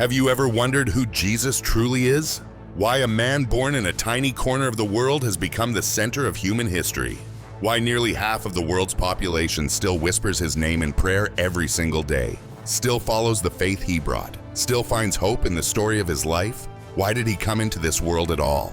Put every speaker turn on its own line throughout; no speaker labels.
Have you ever wondered who Jesus truly is? Why a man born in a tiny corner of the world has become the center of human history? Why nearly half of the world's population still whispers his name in prayer every single day? Still follows the faith he brought? Still finds hope in the story of his life? Why did he come into this world at all?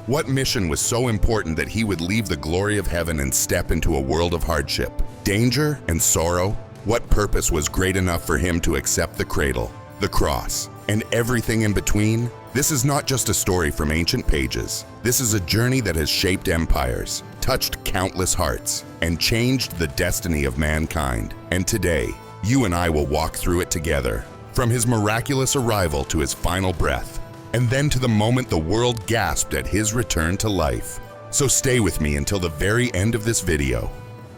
What mission was so important that he would leave the glory of heaven and step into a world of hardship, danger, and sorrow? What purpose was great enough for him to accept the cradle, the cross, and everything in between? This is not just a story from ancient pages. This is a journey that has shaped empires, touched countless hearts, and changed the destiny of mankind. And today, you and I will walk through it together, from his miraculous arrival to his final breath, and then to the moment the world gasped at his return to life. So stay with me until the very end of this video,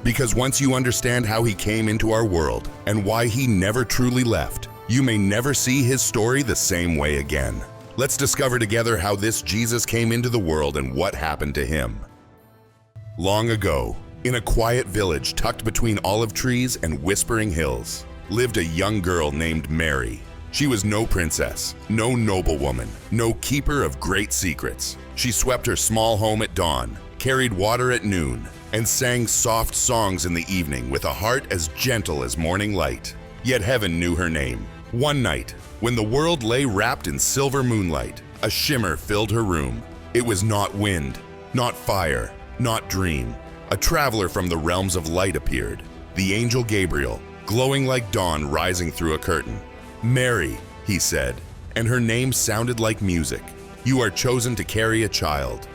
because once you understand how he came into our world and why he never truly left, you may never see his story the same way again. Let's discover together how this Jesus came into the world and what happened to him. Long ago, in a quiet village tucked between olive trees and whispering hills, lived a young girl named Mary. She was no princess, no noblewoman, no keeper of great secrets. She swept her small home at dawn, carried water at noon, and sang soft songs in the evening with a heart as gentle as morning light. Yet heaven knew her name. One night, when the world lay wrapped in silver moonlight, a shimmer filled her room. It was not wind, not fire, not dream. A traveler from the realms of light appeared, the angel Gabriel, glowing like dawn rising through a curtain. "Mary," he said, and her name sounded like music. "You are chosen to carry a child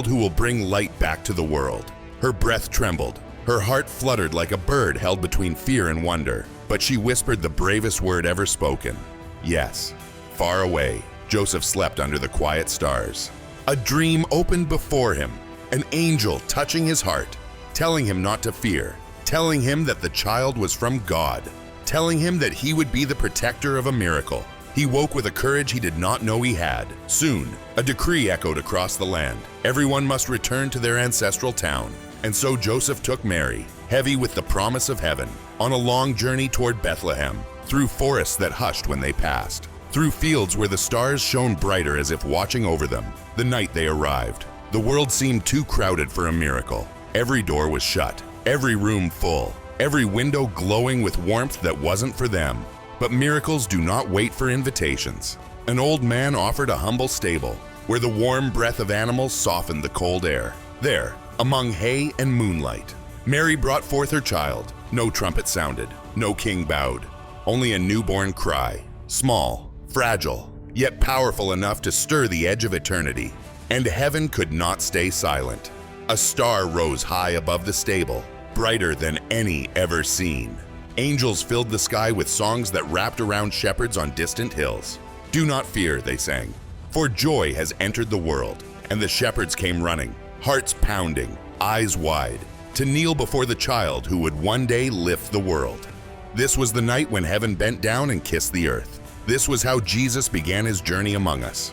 who will bring light back to the world." Her breath trembled, her heart fluttered like a bird held between fear and wonder, but she whispered the bravest word ever spoken. Yes. Far away, Joseph slept under the quiet stars. A dream opened before him, an angel touching his heart, telling him not to fear, telling him that the child was from God, telling him that he would be the protector of a miracle. He woke with a courage he did not know he had. Soon, a decree echoed across the land. Everyone must return to their ancestral town. And so Joseph took Mary, heavy with the promise of heaven, on a long journey toward Bethlehem, through forests that hushed when they passed, through fields where the stars shone brighter as if watching over them. The night they arrived, the world seemed too crowded for a miracle. Every door was shut, every room full, every window glowing with warmth that wasn't for them. But miracles do not wait for invitations. An old man offered a humble stable, where the warm breath of animals softened the cold air. There, among hay and moonlight, Mary brought forth her child. No trumpet sounded, no king bowed, only a newborn cry, small, fragile, yet powerful enough to stir the edge of eternity. And heaven could not stay silent. A star rose high above the stable, brighter than any ever seen. Angels filled the sky with songs that wrapped around shepherds on distant hills. "Do not fear," they sang, "for joy has entered the world." And the shepherds came running, hearts pounding, eyes wide, to kneel before the child who would one day lift the world. This was the night when heaven bent down and kissed the earth. This was how Jesus began his journey among us.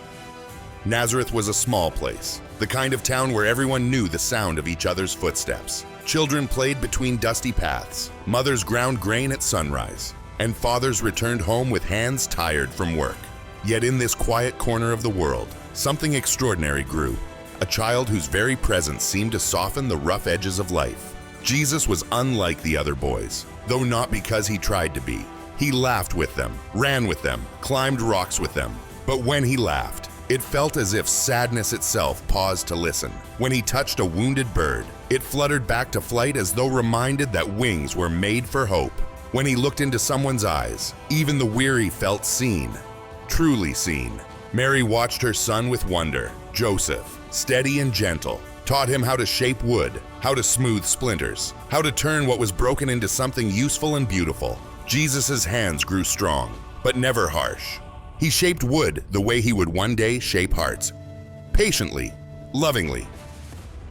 Nazareth was a small place, the kind of town where everyone knew the sound of each other's footsteps. Children played between dusty paths, mothers ground grain at sunrise, and fathers returned home with hands tired from work. Yet in this quiet corner of the world, something extraordinary grew. A child whose very presence seemed to soften the rough edges of life. Jesus was unlike the other boys, though not because he tried to be. He laughed with them, ran with them, climbed rocks with them. But when he laughed, it felt as if sadness itself paused to listen. When he touched a wounded bird, it fluttered back to flight as though reminded that wings were made for hope. When he looked into someone's eyes, even the weary felt seen, truly seen. Mary watched her son with wonder. Joseph, steady and gentle, taught him how to shape wood, how to smooth splinters, how to turn what was broken into something useful and beautiful. Jesus' hands grew strong, but never harsh. He shaped wood the way he would one day shape hearts, patiently, lovingly.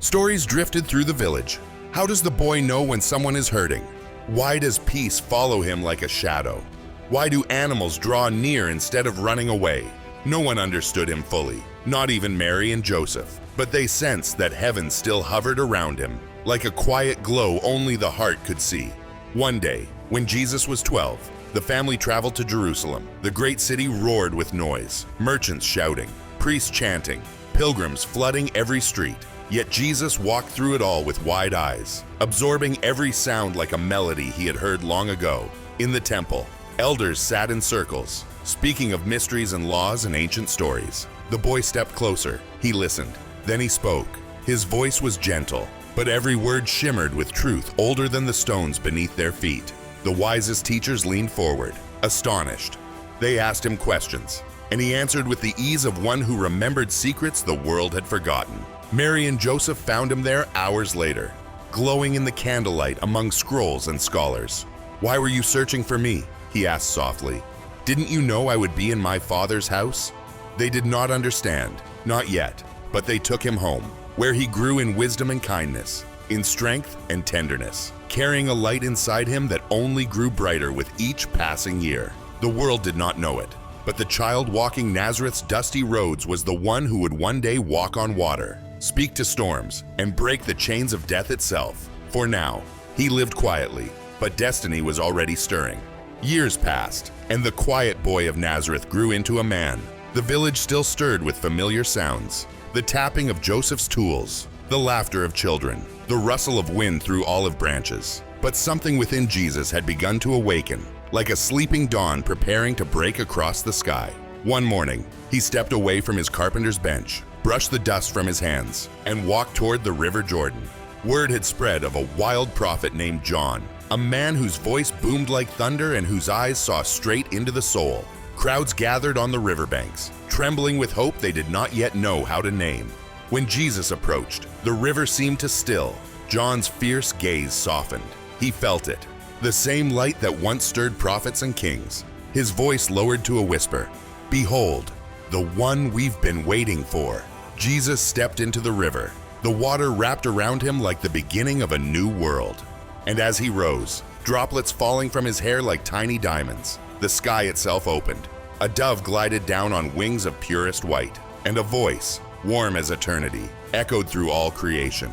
Stories drifted through the village. How does the boy know when someone is hurting? Why does peace follow him like a shadow? Why do animals draw near instead of running away? No one understood him fully, not even Mary and Joseph, but they sensed that heaven still hovered around him, like a quiet glow only the heart could see. One day, when Jesus was 12, The family traveled to Jerusalem. The great city roared with noise, merchants shouting, priests chanting, pilgrims flooding every street. Yet Jesus walked through it all with wide eyes, absorbing every sound like a melody he had heard long ago. In the temple, elders sat in circles, speaking of mysteries and laws and ancient stories. The boy stepped closer. He listened. Then he spoke. His voice was gentle, but every word shimmered with truth older than the stones beneath their feet. The wisest teachers leaned forward, astonished. They asked him questions, and he answered with the ease of one who remembered secrets the world had forgotten. Mary and Joseph found him there hours later, glowing in the candlelight among scrolls and scholars. "Why were you searching for me?" he asked softly. "Didn't you know I would be in my Father's house?" They did not understand, not yet, but they took him home, where he grew in wisdom and kindness, in strength and tenderness, carrying a light inside him that only grew brighter with each passing year. The world did not know it, but the child walking Nazareth's dusty roads was the one who would one day walk on water, speak to storms, and break the chains of death itself. For now, he lived quietly, but destiny was already stirring. Years passed, and the quiet boy of Nazareth grew into a man. The village still stirred with familiar sounds, the tapping of Joseph's tools, the laughter of children, the rustle of wind through olive branches. But something within Jesus had begun to awaken, like a sleeping dawn preparing to break across the sky. One morning, he stepped away from his carpenter's bench, brushed the dust from his hands, and walked toward the river Jordan. Word had spread of a wild prophet named John, a man whose voice boomed like thunder and whose eyes saw straight into the soul. Crowds gathered on the riverbanks, trembling with hope they did not yet know how to name. When Jesus approached, the river seemed to still. John's fierce gaze softened. He felt it, the same light that once stirred prophets and kings. His voice lowered to a whisper, "Behold, the one we've been waiting for." Jesus stepped into the river. The water wrapped around him like the beginning of a new world. And as he rose, droplets falling from his hair like tiny diamonds, the sky itself opened. A dove glided down on wings of purest white, and a voice, warm as eternity, echoed through all creation.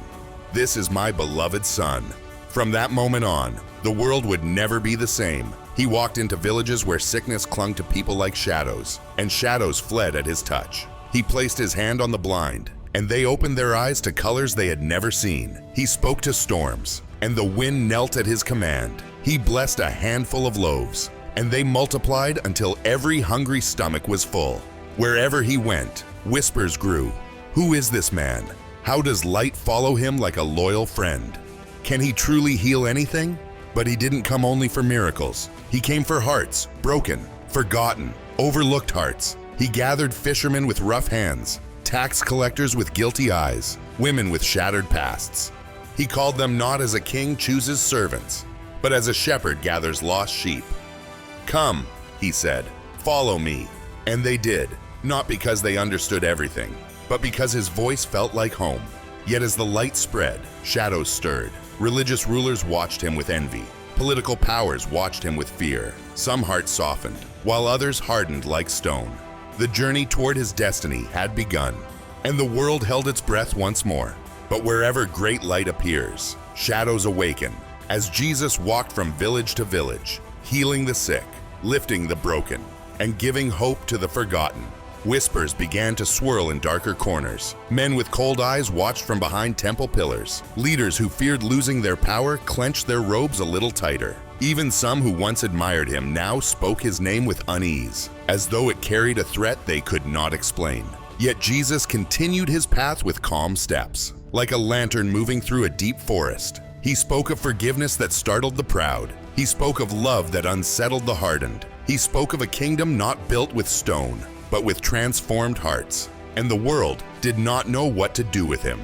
"This is my beloved Son." From that moment on, the world would never be the same. He walked into villages where sickness clung to people like shadows, and shadows fled at his touch. He placed his hand on the blind, and they opened their eyes to colors they had never seen. He spoke to storms, and the wind knelt at his command. He blessed a handful of loaves, and they multiplied until every hungry stomach was full. Wherever he went, whispers grew. Who is this man? How does light follow him like a loyal friend? Can he truly heal anything? But he didn't come only for miracles. He came for hearts, broken, forgotten, overlooked hearts. He gathered fishermen with rough hands, tax collectors with guilty eyes, women with shattered pasts. He called them not as a king chooses servants, but as a shepherd gathers lost sheep. "Come," he said, "follow me." And they did, not because they understood everything, but because his voice felt like home. Yet as the light spread, shadows stirred. Religious rulers watched him with envy. Political powers watched him with fear. Some hearts softened, while others hardened like stone. The journey toward his destiny had begun, and the world held its breath once more. But wherever great light appears, shadows awaken. As Jesus walked from village to village, healing the sick, lifting the broken, and giving hope to the forgotten, whispers began to swirl in darker corners. Men with cold eyes watched from behind temple pillars. Leaders who feared losing their power clenched their robes a little tighter. Even some who once admired him now spoke his name with unease, as though it carried a threat they could not explain. Yet Jesus continued his path with calm steps, like a lantern moving through a deep forest. He spoke of forgiveness that startled the proud. He spoke of love that unsettled the hardened. He spoke of a kingdom not built with stone, but with transformed hearts. And the world did not know what to do with him.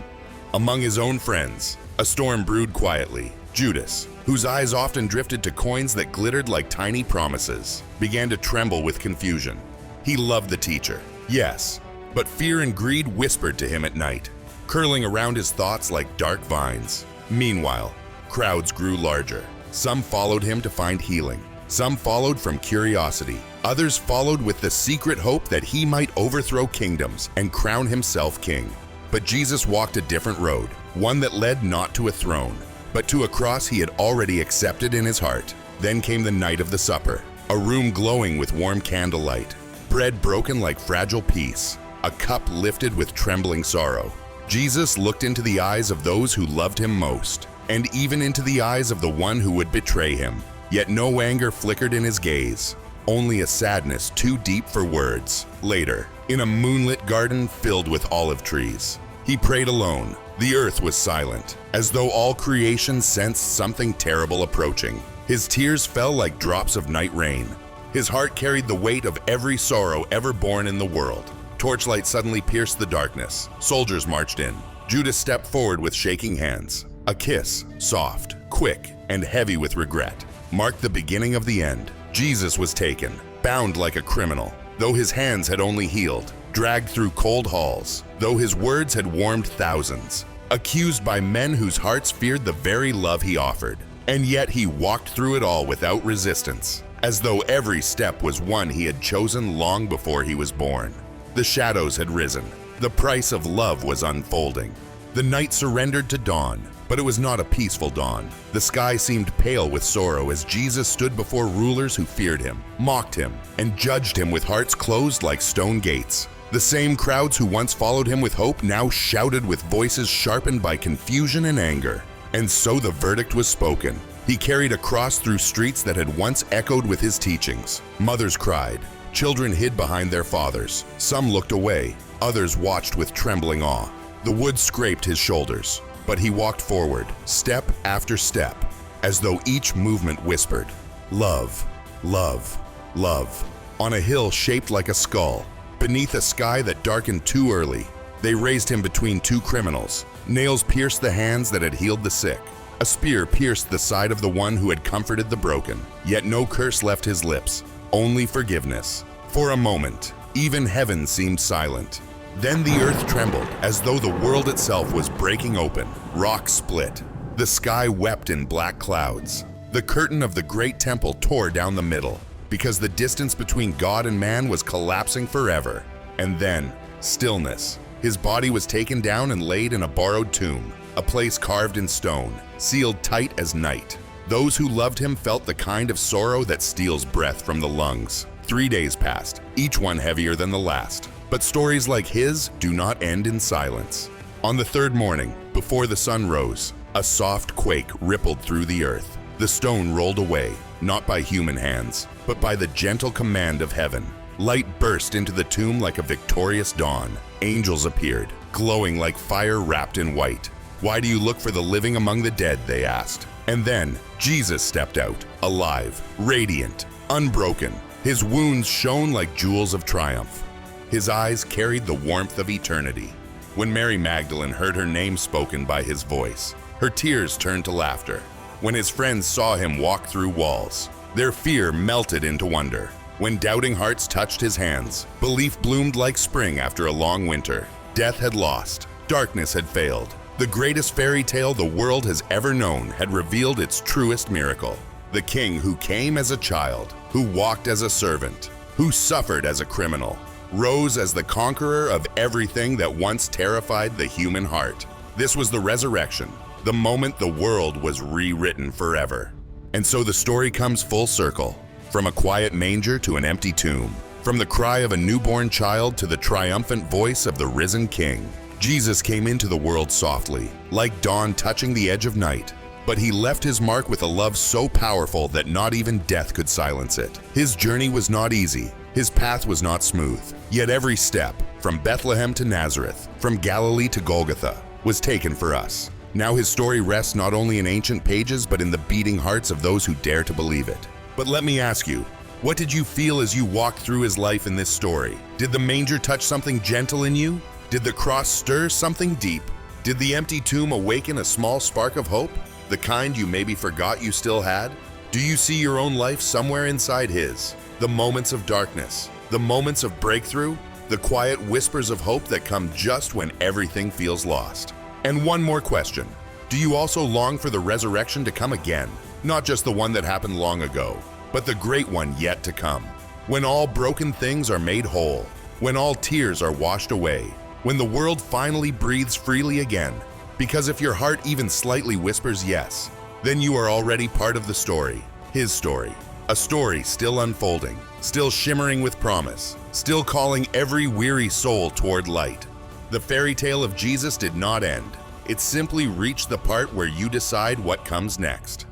Among his own friends, a storm brewed quietly. Judas, whose eyes often drifted to coins that glittered like tiny promises, began to tremble with confusion. He loved the teacher, yes, but fear and greed whispered to him at night, curling around his thoughts like dark vines. Meanwhile, crowds grew larger. Some followed him to find healing. Some followed from curiosity. Others followed with the secret hope that he might overthrow kingdoms and crown himself king. But Jesus walked a different road, one that led not to a throne, but to a cross he had already accepted in his heart. Then came the night of the supper. a room glowing with warm candlelight, bread broken like fragile peace, a cup lifted with trembling sorrow. Jesus looked into the eyes of those who loved him most, and even into the eyes of the one who would betray him. Yet no anger flickered in his gaze, only a sadness too deep for words. Later, in a moonlit garden filled with olive trees, he prayed alone. The earth was silent, as though all creation sensed something terrible approaching. His tears fell like drops of night rain. His heart carried the weight of every sorrow ever born in the world. Torchlight suddenly pierced the darkness. Soldiers marched in. Judas stepped forward with shaking hands. A kiss, soft, quick, and heavy with regret, marked the beginning of the end. Jesus was taken, bound like a criminal, though his hands had only healed, dragged through cold halls, though his words had warmed thousands, accused by men whose hearts feared the very love he offered. And yet he walked through it all without resistance, as though every step was one he had chosen long before he was born. The shadows had risen. The price of love was unfolding. The night surrendered to dawn, but it was not a peaceful dawn. The sky seemed pale with sorrow as Jesus stood before rulers who feared him, mocked him, and judged him with hearts closed like stone gates. The same crowds who once followed him with hope now shouted with voices sharpened by confusion and anger. And so the verdict was spoken. He carried a cross through streets that had once echoed with his teachings. Mothers cried. Children hid behind their fathers. Some looked away. Others watched with trembling awe. The wood scraped his shoulders, but he walked forward, step after step, as though each movement whispered, "Love, love, love." On a hill shaped like a skull, beneath a sky that darkened too early, they raised him between two criminals. Nails pierced the hands that had healed the sick. A spear pierced the side of the one who had comforted the broken. Yet no curse left his lips, only forgiveness. For a moment, even heaven seemed silent. Then the earth trembled, as though the world itself was breaking open. Rocks split. The sky wept in black clouds. The curtain of the great temple tore down the middle, because the distance between God and man was collapsing forever. And then, stillness. His body was taken down and laid in a borrowed tomb, a place carved in stone, sealed tight as night. Those who loved him felt the kind of sorrow that steals breath from the lungs. 3 days passed, each one heavier than the last. But stories like his do not end in silence. On the third morning, before the sun rose, a soft quake rippled through the earth. The stone rolled away, not by human hands, but by the gentle command of heaven. Light burst into the tomb like a victorious dawn. Angels appeared, glowing like fire wrapped in white. "Why do you look for the living among the dead?" they asked. And then Jesus stepped out, alive, radiant, unbroken. His wounds shone like jewels of triumph. His eyes carried the warmth of eternity. When Mary Magdalene heard her name spoken by his voice, her tears turned to laughter. When his friends saw him walk through walls, their fear melted into wonder. When doubting hearts touched his hands, belief bloomed like spring after a long winter. Death had lost, darkness had failed. The greatest fairy tale the world has ever known had revealed its truest miracle. The king who came as a child, who walked as a servant, who suffered as a criminal, rose as the conqueror of everything that once terrified the human heart. This was the resurrection, the moment the world was rewritten forever. And so the story comes full circle, from a quiet manger to an empty tomb, from the cry of a newborn child to the triumphant voice of the risen king. Jesus came into the world softly, like dawn touching the edge of night, but he left his mark with a love so powerful that not even death could silence it. His journey was not easy. His path was not smooth, yet every step, from Bethlehem to Nazareth, from Galilee to Golgotha, was taken for us. Now his story rests not only in ancient pages, but in the beating hearts of those who dare to believe it. But let me ask you, what did you feel as you walked through his life in this story? Did the manger touch something gentle in you? Did the cross stir something deep? Did the empty tomb awaken a small spark of hope, the kind you maybe forgot you still had? Do you see your own life somewhere inside his? The moments of darkness, the moments of breakthrough, the quiet whispers of hope that come just when everything feels lost. And one more question. Do you also long for the resurrection to come again? Not just the one that happened long ago, but the great one yet to come. When all broken things are made whole, when all tears are washed away, when the world finally breathes freely again. Because if your heart even slightly whispers yes, then you are already part of the story, his story. A story still unfolding, still shimmering with promise, still calling every weary soul toward light. The fairy tale of Jesus did not end. It simply reached the part where you decide what comes next.